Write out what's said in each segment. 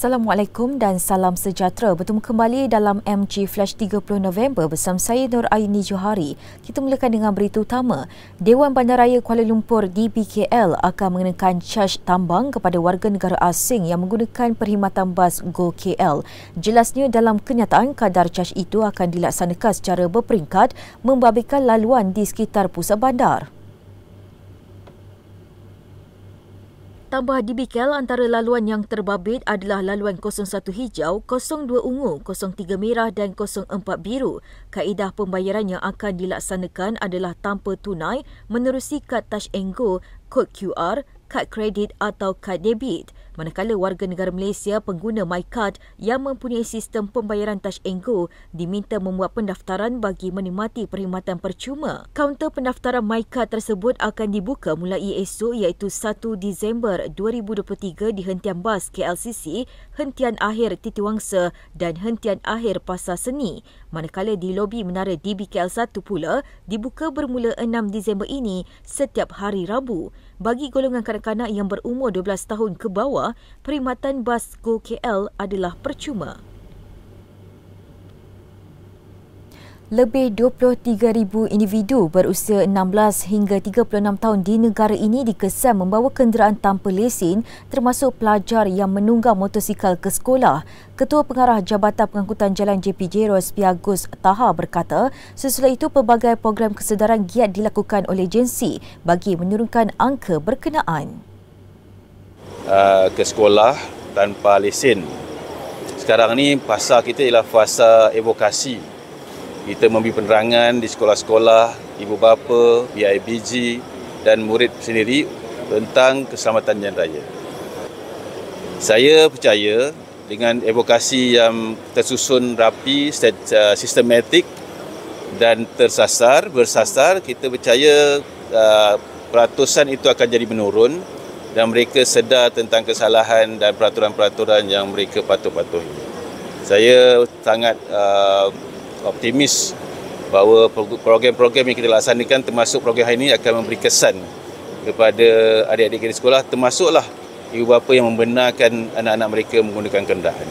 Assalamualaikum dan salam sejahtera. Bertemu kembali dalam MG Flash 30 November bersama saya Nur Aini Johari. Kita mulakan dengan berita utama. Dewan Bandaraya Kuala Lumpur DBKL akan mengenakan caj tambang kepada warga negara asing yang menggunakan perkhidmatan bas Go KL. Jelasnya dalam kenyataan kadar caj itu akan dilaksanakan secara berperingkat membabitkan laluan di sekitar pusat bandar. Tambah DBKL, antara laluan yang terbabit adalah laluan 01 hijau, 02 ungu, 03 merah dan 04 biru. Kaedah pembayaran yang akan dilaksanakan adalah tanpa tunai menerusi kad Touch and Go, kod QR, kad kredit atau kad debit. Manakala warga negara Malaysia pengguna MyCard yang mempunyai sistem pembayaran Touch and Go diminta membuat pendaftaran bagi menikmati perkhidmatan percuma. Kaunter pendaftaran MyCard tersebut akan dibuka mulai esok iaitu 1 Disember 2023 di hentian bas KLCC, hentian akhir Titiwangsa dan hentian akhir Pasar Seni. Manakala di lobi menara DBKL 1 pula dibuka bermula 6 Disember ini setiap hari Rabu. Bagi golongan kanak-kanak yang berumur 12 tahun ke bawah, perkhidmatan bas Go KL adalah percuma. Lebih 23,000 individu berusia 16 hingga 36 tahun di negara ini dikesan membawa kenderaan tanpa lesen, termasuk pelajar yang menunggang motosikal ke sekolah. Ketua Pengarah Jabatan Pengangkutan Jalan JPJ Rospi Agus Taha berkata, sesudah itu pelbagai program kesedaran giat dilakukan oleh agensi bagi menurunkan angka berkenaan. Ke sekolah tanpa lesen. Sekarang ni fasa kita ialah fasa evokasi. Kita memberi penerangan di sekolah-sekolah, ibu bapa, BIBG dan murid sendiri tentang keselamatan jalan raya. Saya percaya dengan evokasi yang tersusun rapi, sistematik dan bersasar, kita percaya peratusan itu akan jadi menurun dan mereka sedar tentang kesalahan dan peraturan-peraturan yang mereka patut patuhi. Saya sangat optimis bahawa program-program yang kita laksanakan termasuk program hari ini akan memberi kesan kepada adik-adik di sekolah, termasuklah ibu bapa yang membenarkan anak-anak mereka menggunakan kenderaan.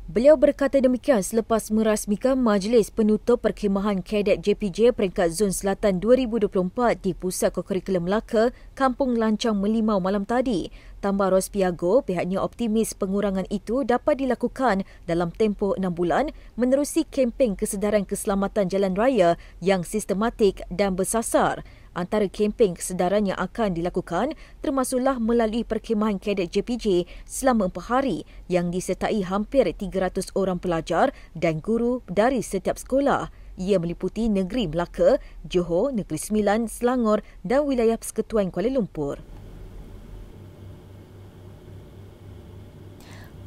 Beliau berkata demikian selepas merasmikan Majlis Penutup Perkhemahan Kadet JPJ peringkat Zon Selatan 2024 di Pusat Kokurikulum Melaka, Kampung Lancang Melimau malam tadi. Tambah Rospiago, pihaknya optimis pengurangan itu dapat dilakukan dalam tempoh 6 bulan menerusi kempen kesedaran keselamatan jalan raya yang sistematik dan bersasar. Antara kempen kesedaran yang akan dilakukan termasuklah melalui perkhemahan kadet JPJ selama 4 hari yang disertai hampir 300 orang pelajar dan guru dari setiap sekolah. Ia meliputi Negeri Melaka, Johor, Negeri Sembilan, Selangor dan wilayah Persekutuan Kuala Lumpur.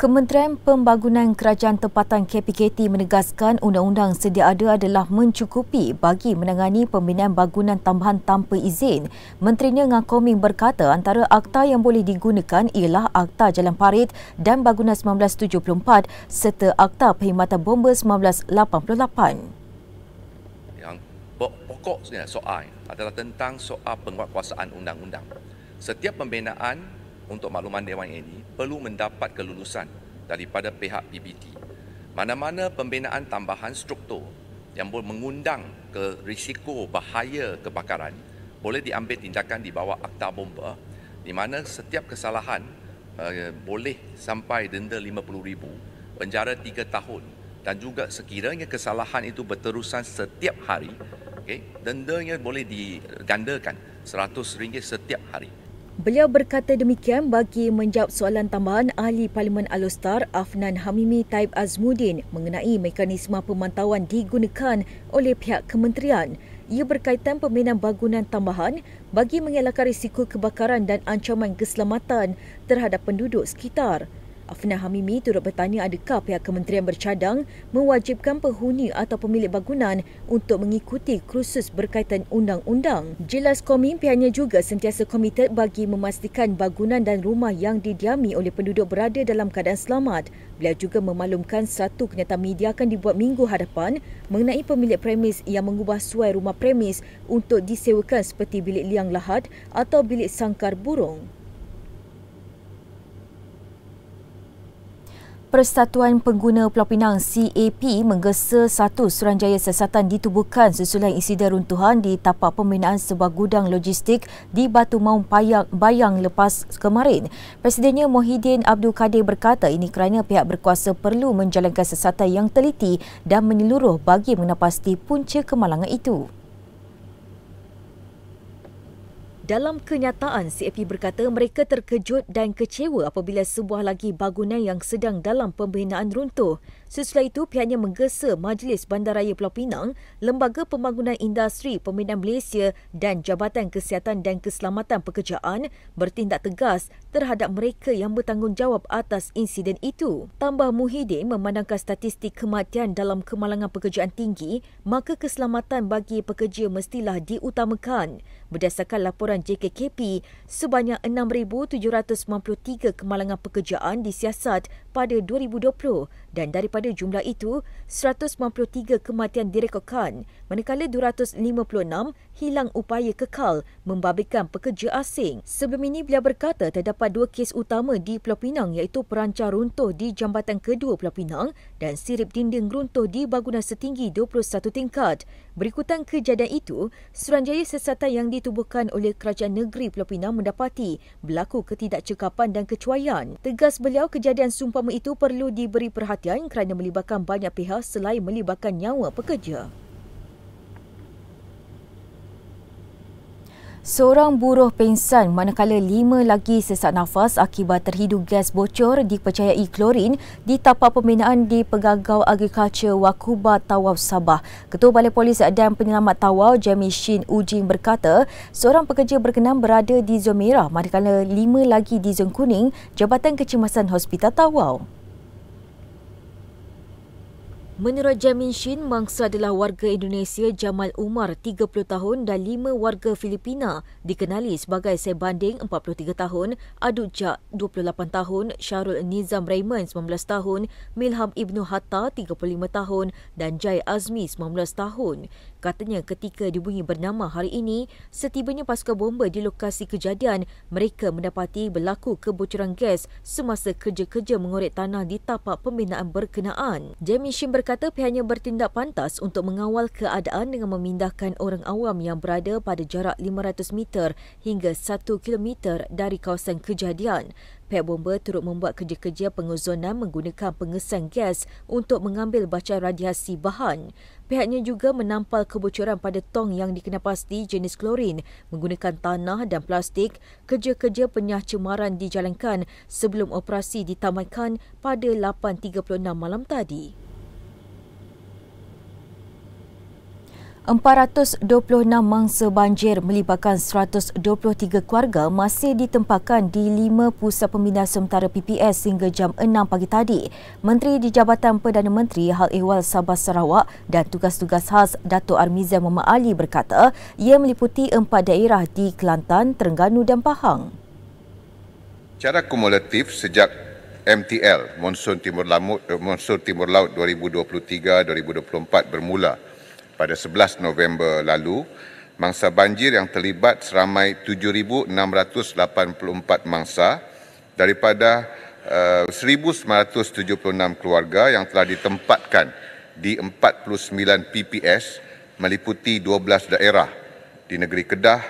Kementerian Pembangunan Kerajaan Tempatan KPKT menegaskan undang-undang sedia ada adalah mencukupi bagi menangani pembinaan bangunan tambahan tanpa izin. Menterinya Ngah Koming berkata antara akta yang boleh digunakan ialah Akta Jalan Parit dan Bangunan 1974 serta Akta Perkhidmatan Bomba 1988. Yang pokoknya soal adalah tentang soal penguatkuasaan undang-undang. Setiap pembinaan untuk makluman Dewan ini perlu mendapat kelulusan daripada pihak PBT. Mana-mana pembinaan tambahan struktur yang boleh mengundang ke risiko bahaya kebakaran boleh diambil tindakan di bawah Akta Bomba, di mana setiap kesalahan boleh sampai denda RM50,000, penjara 3 tahun dan juga sekiranya kesalahan itu berterusan setiap hari, dendanya boleh digandakan RM100 setiap hari. Beliau berkata demikian bagi menjawab soalan tambahan Ahli Parlimen Alor Afnan Hamimi Taib Azmudin mengenai mekanisme pemantauan digunakan oleh pihak kementerian. Ia berkaitan pembinaan bangunan tambahan bagi mengelakkan risiko kebakaran dan ancaman keselamatan terhadap penduduk sekitar. Afnan Hamimi turut bertanya adakah pihak kementerian bercadang mewajibkan penghuni atau pemilik bangunan untuk mengikuti kursus berkaitan undang-undang. Jelas Koming pihaknya juga sentiasa komited bagi memastikan bangunan dan rumah yang didiami oleh penduduk berada dalam keadaan selamat. Beliau juga memaklumkan satu kenyataan media akan dibuat minggu hadapan mengenai pemilik premis yang mengubah suai rumah premis untuk disewakan seperti bilik liang lahat atau bilik sangkar burung. Persatuan Pengguna Pulau Pinang CAP menggesa satu suruhanjaya siasatan ditubuhkan susulan insiden runtuhan di tapak pembinaan sebuah gudang logistik di Batu Maung Bayang lepas kemarin. Presidennya Mohidin Abdul Kadir berkata ini kerana pihak berkuasa perlu menjalankan siasatan yang teliti dan menyeluruh bagi mengenapasti punca kemalangan itu. Dalam kenyataan, CAP berkata mereka terkejut dan kecewa apabila sebuah lagi bangunan yang sedang dalam pembinaan runtuh. Sesudah itu, pihaknya menggesa Majlis Bandaraya Pulau Pinang, Lembaga Pembangunan Industri Pembinaan Malaysia dan Jabatan Kesihatan dan Keselamatan Pekerjaan bertindak tegas terhadap mereka yang bertanggungjawab atas insiden itu. Tambah Muhyiddin memandangkan statistik kematian dalam kemalangan pekerjaan tinggi, maka keselamatan bagi pekerja mestilah diutamakan. Berdasarkan laporan JKKP, sebanyak 6,793 kemalangan pekerjaan disiasat pada 2020 dan daripada jumlah itu, 193 kematian direkodkan, manakala 256 hilang upaya kekal membabitkan pekerja asing. Sebelum ini, beliau berkata terdapat dua kes utama di Pulau Pinang iaitu perancar runtuh di Jambatan Kedua Pulau Pinang dan sirip dinding runtuh di bangunan setinggi 21 tingkat. Berikutan kejadian itu, suruhanjaya siasatan yang ditubuhkan oleh Kerajaan Negeri Pulau Pinang mendapati berlaku ketidakcekapan dan kecuaian. Tegas beliau, kejadian seumpama itu perlu diberi perhatian kerana melibatkan banyak pihak selain melibatkan nyawa pekerja. Seorang buruh pingsan manakala 5 lagi sesak nafas akibat terhidu gas bocor dipercayai klorin di tapak pembinaan di Pegagau Agrikultur Wakuba Tawau Sabah. Ketua Balai Polis dan Penyelamat Tawau Jamie Shin Ujing berkata seorang pekerja berkenan berada di zon merah manakala 5 lagi di zon kuning Jabatan Kecemasan Hospital Tawau. Menurut Jamin Shin, mangsa adalah warga Indonesia Jamal Umar 30 tahun dan 5 warga Filipina dikenali sebagai Sebanding 43 tahun, Aduk Jak 28 tahun, Syarul Nizam Raymond 19 tahun, Milham Ibnu Hatta 35 tahun dan Jai Azmi 19 tahun. Katanya ketika dibunyi bernama hari ini, setibanya pasukan bomba di lokasi kejadian, mereka mendapati berlaku kebocoran gas semasa kerja-kerja mengorek tanah di tapak pembinaan berkenaan. Jamin Shin berkata pihaknya bertindak pantas untuk mengawal keadaan dengan memindahkan orang awam yang berada pada jarak 500 meter hingga 1 kilometer dari kawasan kejadian. Pihak bomba turut membuat kerja-kerja pengozonan menggunakan pengesan gas untuk mengambil bacaan radiasi bahan. Pihaknya juga menampal kebocoran pada tong yang dikenapasti jenis klorin menggunakan tanah dan plastik. Kerja-kerja penyah cemaran dijalankan sebelum operasi ditamatkan pada 8.36 malam tadi. 426 mangsa banjir melibatkan 123 keluarga masih ditempatkan di 5 pusat pembinaan sementara PPS hingga jam 6 pagi tadi. Menteri di Jabatan Perdana Menteri Hal Ehwal Sabah Sarawak dan tugas-tugas khas Datuk Armizan Muhammad Ali berkata ia meliputi 4 daerah di Kelantan, Terengganu dan Pahang. Secara kumulatif sejak MTL Monsun Timur Laut 2023-2024 bermula pada 11 November lalu, mangsa banjir yang terlibat seramai 7,684 mangsa daripada 1,976 keluarga yang telah ditempatkan di 49 PPS meliputi 12 daerah di negeri Kedah,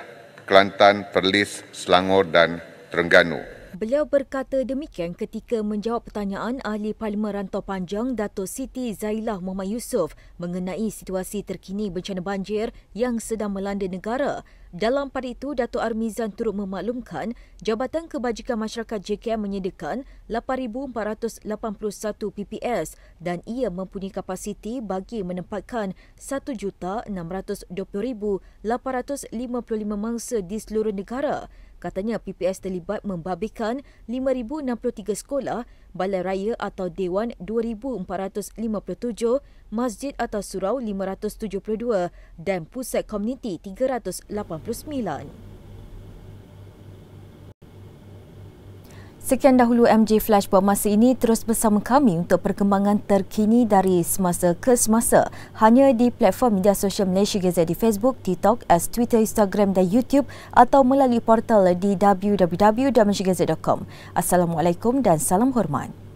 Kelantan, Perlis, Selangor dan Terengganu. Beliau berkata demikian ketika menjawab pertanyaan Ahli Parlimen Rantau Panjang Dato' Siti Zailah Muhammad Yusof mengenai situasi terkini bencana banjir yang sedang melanda negara. Dalam pada itu, Dato' Armizan turut memaklumkan Jabatan Kebajikan Masyarakat JKM menyediakan 8,481 PPS dan ia mempunyai kapasiti bagi menempatkan 1,620,855 mangsa di seluruh negara. Katanya PPS terlibat membabitkan 5,063 sekolah, balai raya atau dewan 2,457, masjid atau surau 572 dan pusat komuniti 389. Sekian dahulu MJ Flash buat masa ini. Terus bersama kami untuk perkembangan terkini dari semasa ke semasa. Hanya di platform media sosial Malaysia Gazette di Facebook, TikTok, Twitter, Instagram dan YouTube atau melalui portal di www.malaysiagazette.com. Assalamualaikum dan salam hormat.